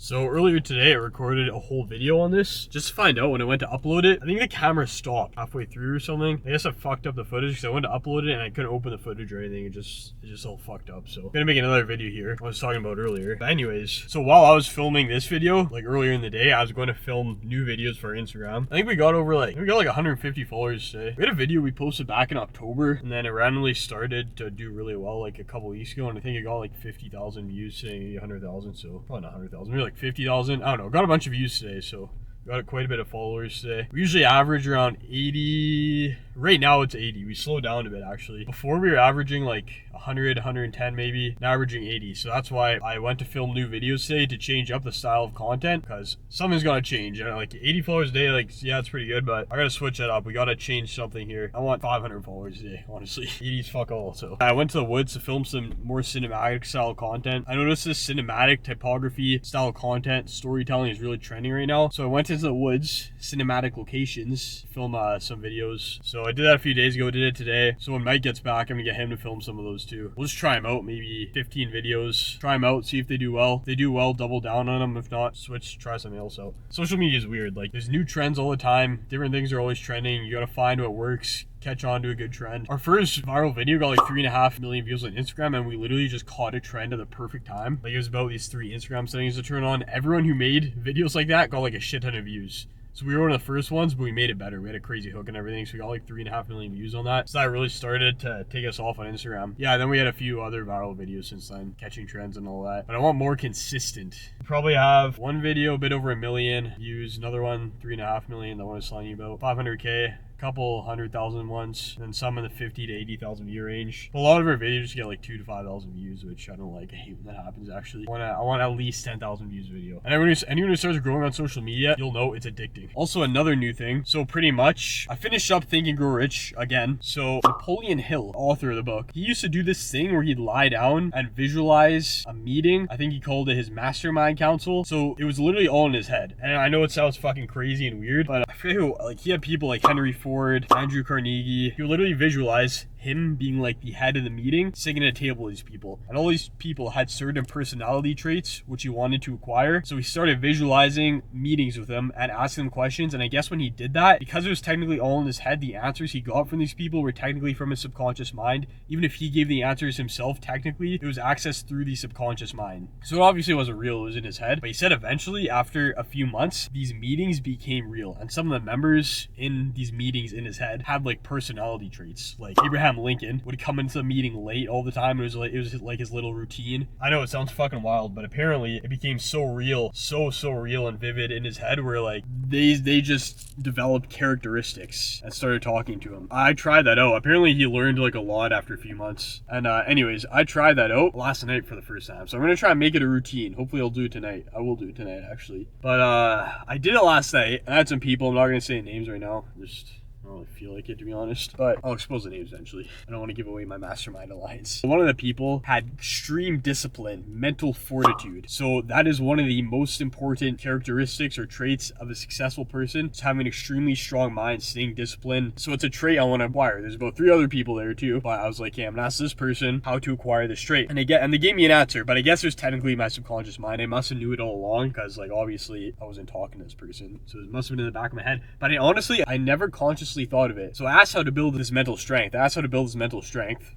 So earlier today I recorded a whole video on this just to find out when I went to upload it. I think the camera stopped halfway through or something. I guess I fucked up the footage because I went to upload it and I couldn't open the footage or anything. It just all fucked up. So I'm gonna make another video here I was talking about earlier. But anyways, so while I was filming this video, like earlier in the day, I was going to film new videos for Instagram. I think we got like 150 followers today. We had a video we posted back in October and then it randomly started to do really well like a couple weeks ago, and I think it got like 50,000 views today, maybe 100,000, so probably not 100,000, maybe like 50,000. I don't know, got a bunch of views today, so got quite a bit of followers today. We usually average around 80. Right now it's 80. We slowed down a bit actually. Before we were averaging like 100, 110 maybe, now averaging 80. So that's why I went to film new videos today to change up the style of content, because something's gotta change. And like 80 followers a day, like yeah, it's pretty good, but I gotta switch that up. We gotta change something here. I want 500 followers a day, honestly. 80's fuck all. So I went to the woods to film some more cinematic style content. I noticed this cinematic typography style content storytelling is really trending right now. So I went into the woods, cinematic locations, film some videos. So I did that a few days ago, did it today. So when Mike gets back, I'm gonna get him to film some of those too. We'll just try them out, maybe 15 videos. Try them out, see if they do well. If they do well, double down on them. If not, switch, try something else out. Social media is weird. Like there's new trends all the time. Different things are always trending. You gotta find what works. Catch on to a good trend. Our first viral video got like 3.5 million views on Instagram, and we literally just caught a trend at the perfect time. Like it was about these 3 Instagram settings to turn on. Everyone who made videos like that got like a shit ton of views. So we were one of the first ones, but we made it better. We had a crazy hook and everything, so we got like 3.5 million views on that. So that really started to take us off on Instagram. Yeah, then we had a few other viral videos since then, catching trends and all that. But I want more consistent. We probably have one video a bit over 1 million views, another one 3.5 million, the one I was telling you about, 500K. Couple 100,000 ones, and some in the 50 to 80,000 view range. But a lot of our videos get like 2,000 to 5,000 views, which I don't like. I hate when that happens actually. I want at least 10,000 views video. And anyone who starts growing on social media, you'll know it's addicting. Also another new thing. So pretty much, I finished up Think and Grow Rich again. So Napoleon Hill, author of the book, he used to do this thing where he'd lie down and visualize a meeting. I think he called it his Mastermind Council. So it was literally all in his head. And I know it sounds fucking crazy and weird, but I forget who, like he had people like Henry Ford, Andrew Carnegie. He would literally visualize him being like the head of the meeting, sitting at a table with these people. And all these people had certain personality traits which he wanted to acquire. So he started visualizing meetings with them and asking them questions. And I guess when he did that, because it was technically all in his head, the answers he got from these people were technically from his subconscious mind. Even if he gave the answers himself, technically, it was accessed through the subconscious mind. So it obviously wasn't real, it was in his head. But he said eventually, after a few months, these meetings became real. And some of the members in these meetings in his head had like personality traits. Like Abraham Lincoln would come into the meeting late all the time. It was like his little routine. I know it sounds fucking wild, but apparently it became so real, so real and vivid in his head where like they just developed characteristics and started talking to him. I tried that out. Apparently he learned like a lot after a few months. And anyways, I tried that out last night for the first time. So I'm gonna try and make it a routine. Hopefully I'll do it tonight. I will do it tonight actually. But I did it last night. I had some people, I'm not gonna say names right now. I don't really feel like it, to be honest, but I'll expose the names eventually. I don't want to give away my mastermind alliance. One of the people had extreme discipline, mental fortitude. So that is one of the most important characteristics or traits of a successful person. It's having an extremely strong mind, staying disciplined. So it's a trait I want to acquire. There's about 3 other people there too, but I was like, yeah, I'm gonna ask this person how to acquire this trait. And they gave me an answer, but I guess it was technically my subconscious mind. I must have knew it all along because like obviously I wasn't talking to this person. So it must have been in the back of my head. But I never consciously thought of it. So I asked how to build this mental strength.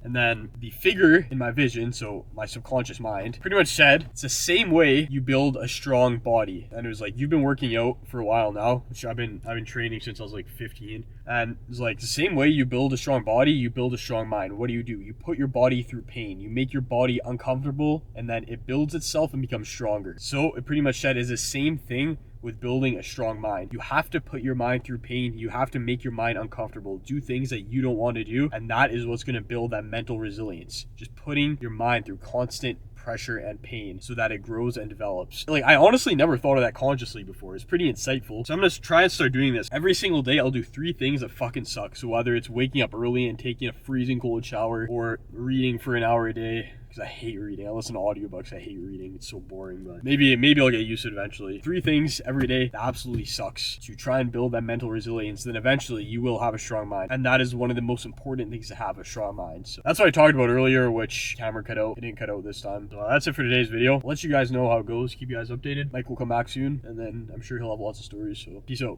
And then the figure in my vision, so my subconscious mind, pretty much said, it's the same way you build a strong body. And it was like, you've been working out for a while now, which I've been training since I was like 15. And it's like the same way you build a strong body, you build a strong mind. What do? You put your body through pain. You make your body uncomfortable, and then it builds itself and becomes stronger. So it pretty much said is the same thing with building a strong mind. You have to put your mind through pain. You have to make your mind uncomfortable. Do things that you don't want to do. And that is what's going to build that mental resilience. Just putting your mind through constant pressure and pain so that it grows and develops. Like I honestly never thought of that consciously before. It's pretty insightful. So I'm gonna try and start doing this. Every single day I'll do 3 things that fucking suck. So whether it's waking up early and taking a freezing cold shower, or reading for an hour a day, because I hate reading. I listen to audiobooks. I hate reading. It's so boring, but maybe I'll get used to it eventually. 3 things every day that absolutely sucks to try and build that mental resilience. Then eventually you will have a strong mind, and that is one of the most important things to have, a strong mind. So that's what I talked about earlier, which camera cut out. It didn't cut out this time. So that's it for today's video. I'll let you guys know how it goes. Keep you guys updated. Mike will come back soon, and then I'm sure he'll have lots of stories. So peace out.